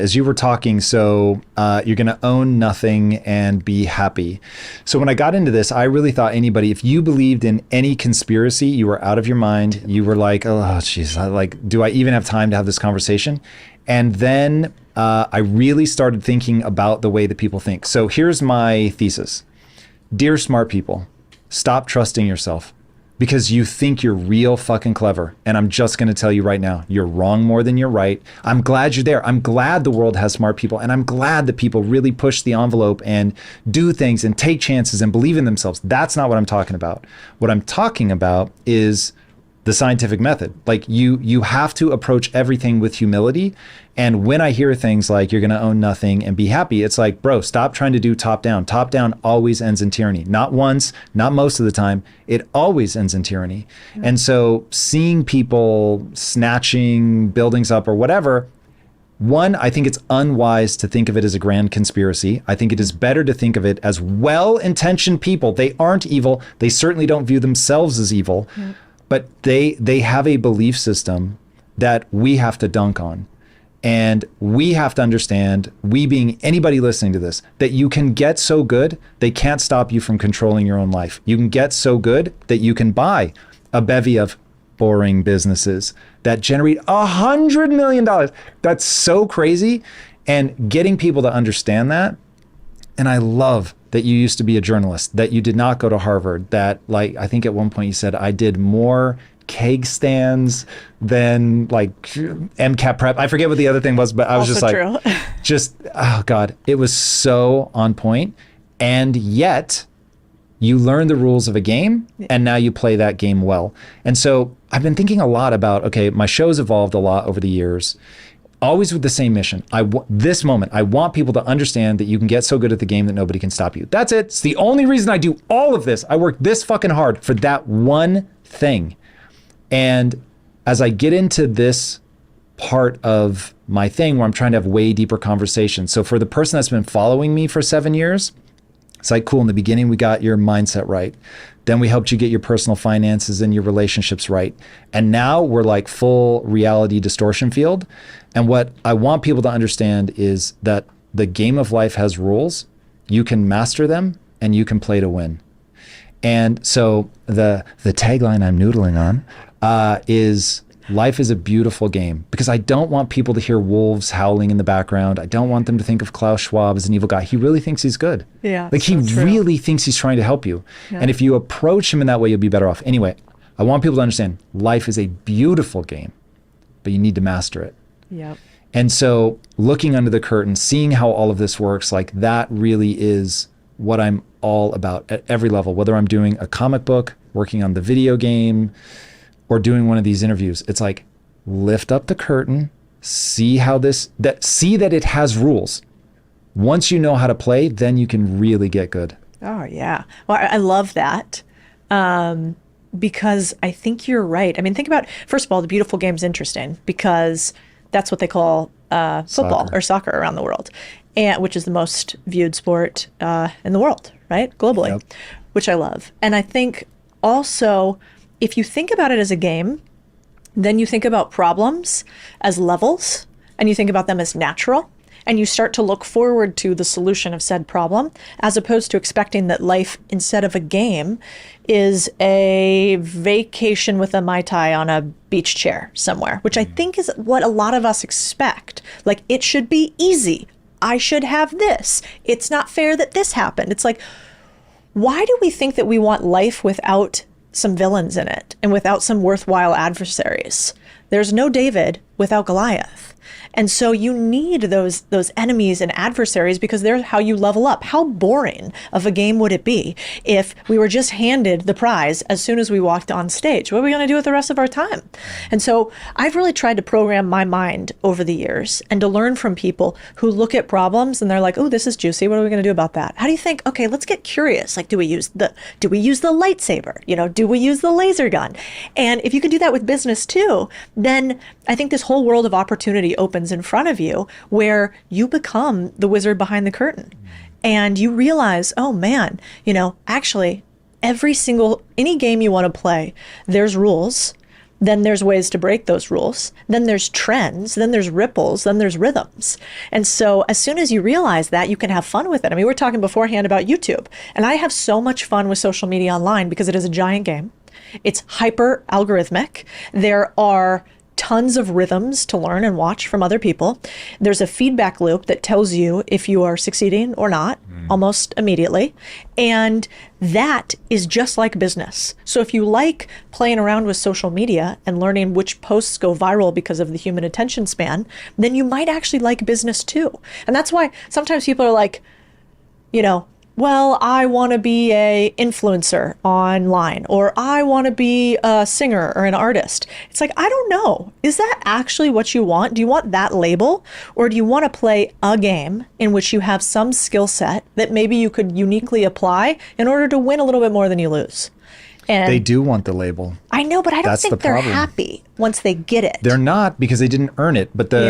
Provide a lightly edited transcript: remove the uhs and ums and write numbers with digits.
As you were talking, so you're going to own nothing and be happy. So when I got into this, I really thought anybody, if you believed in any conspiracy, you were out of your mind. You were like, oh, geez, do I even have time to have this conversation? And then I really started thinking about the way that people think. So here's my thesis. Dear smart people, stop trusting yourself. Because you think you're real fucking clever. And I'm just gonna tell you right now, you're wrong more than you're right. I'm glad you're there. I'm glad the world has smart people. And I'm glad that people really push the envelope and do things and take chances and believe in themselves. That's not what I'm talking about. What I'm talking about is the scientific method. Like you have to approach everything with humility. And when I hear things like you're going to own nothing and be happy, it's like, bro, stop trying to do top down. Top down always ends in tyranny. Not once, not most of the time. It always ends in tyranny. Mm-hmm. And so seeing people snatching buildings up or whatever, one, I think it's unwise to think of it as a grand conspiracy. I think it is better to think of it as well-intentioned people. They aren't evil. They certainly don't view themselves as evil. Mm-hmm. But they have a belief system that we have to dunk on. And we have to understand, we being anybody listening to this, that you can get so good, they can't stop you from controlling your own life. You can get so good that you can buy a bevy of boring businesses that generate $100 million. That's so crazy. And getting people to understand that. And I love that you used to be a journalist, that you did not go to Harvard, that like, I think at one point you said, I did more keg stands than like MCAT prep. I forget what the other thing was, but I was just like, oh God, it was so on point. And yet you learn the rules of a game and now you play that game well. And so I've been thinking a lot about, okay, my show's evolved a lot over the years. Always with the same mission. This moment, I want people to understand that you can get so good at the game that nobody can stop you. That's it. It's the only reason I do all of this. I work this fucking hard for that one thing. And as I get into this part of my thing where I'm trying to have way deeper conversations. So for the person that's been following me for 7 years, it's like, cool, in the beginning, we got your mindset right. Then we helped you get your personal finances and your relationships right. And now we're like full reality distortion field. And what I want people to understand is that the game of life has rules. You can master them and you can play to win. And so the tagline I'm noodling on is life is a beautiful game, because I don't want people to hear wolves howling in the background. I don't want them to think of Klaus Schwab as an evil guy. He really thinks he's good. Yeah, like he really thinks he's trying to help you. Yeah. And if you approach him in that way, you'll be better off. Anyway, I want people to understand life is a beautiful game, but you need to master it. Yep. And so looking under the curtain, seeing how all of this works, like that really is what I'm all about at every level, whether I'm doing a comic book, working on the video game, or doing one of these interviews. It's like, lift up the curtain, see that it has rules. Once you know how to play, then you can really get good. Oh yeah. Well, I love that. Because I think you're right. I mean, think about, first of all, the beautiful game's interesting because that's what they call football or soccer around the world, and which is the most viewed sport in the world, right? Globally, yep. Which I love. And I think also, if you think about it as a game, then you think about problems as levels, and you think about them as natural, and you start to look forward to the solution of said problem, as opposed to expecting that life, instead of a game, is a vacation with a Mai Tai on a beach chair somewhere, which I think is what a lot of us expect. Like, it should be easy. I should have this. It's not fair that this happened. It's like, why do we think that we want life without some villains in it and without some worthwhile adversaries? There's no David without Goliath. And so you need those enemies and adversaries, because they're how you level up. How boring of a game would it be if we were just handed the prize as soon as we walked on stage? What are we going to do with the rest of our time? And so I've really tried to program my mind over the years and to learn from people who look at problems and they're like, oh, this is juicy. What are we going to do about that? How do you think? Okay, let's get curious. Like, do we use the lightsaber? Do we use the laser gun? And if you can do that with business too, then I think this whole world of opportunity opens in front of you, where you become the wizard behind the curtain. And you realize, oh man, actually any game you want to play, there's rules. then there's ways to break those rules. Then there's trends. Then there's ripples. Then there's rhythms. And so as soon as you realize that, you can have fun with it. I mean, we were talking beforehand about YouTube, and I have so much fun with social media online because it is a giant game. It's hyper algorithmic. There are tons of rhythms to learn and watch from other people. There's a feedback loop that tells you if you are succeeding or not almost immediately. And that is just like business. So if you like playing around with social media and learning which posts go viral because of the human attention span, then you might actually like business too. And that's why sometimes people are like, you know, well, I want to be a influencer online, or I want to be a singer or an artist. It's like, I don't know. Is that actually what you want? Do you want that label? Or do you want to play a game in which you have some skill set that maybe you could uniquely apply in order to win a little bit more than you lose? And They do want the label. I know, but I don't That's think the they're problem. happy once they get it. They're not, because they didn't earn it. But the